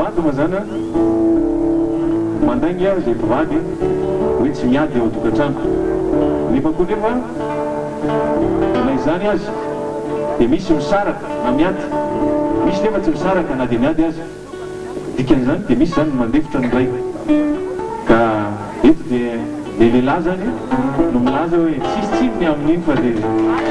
mpivady moa zany a mandaingy a zay mpivady hoe tsy miady eo tokantrano nefa koa nefa na izany azy dia misy misaraka na miady misy nefa tsy misaraka na dia miady azy dikan'izany dia misy zany mandefitra ny ray ka eto dia le lehilahy zany no milaza hoe tsisy tsinony amin'iny fa dia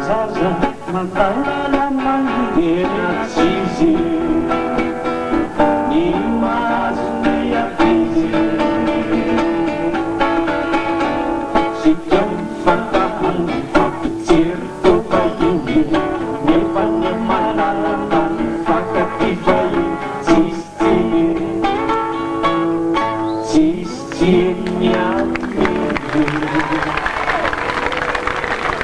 Zaza,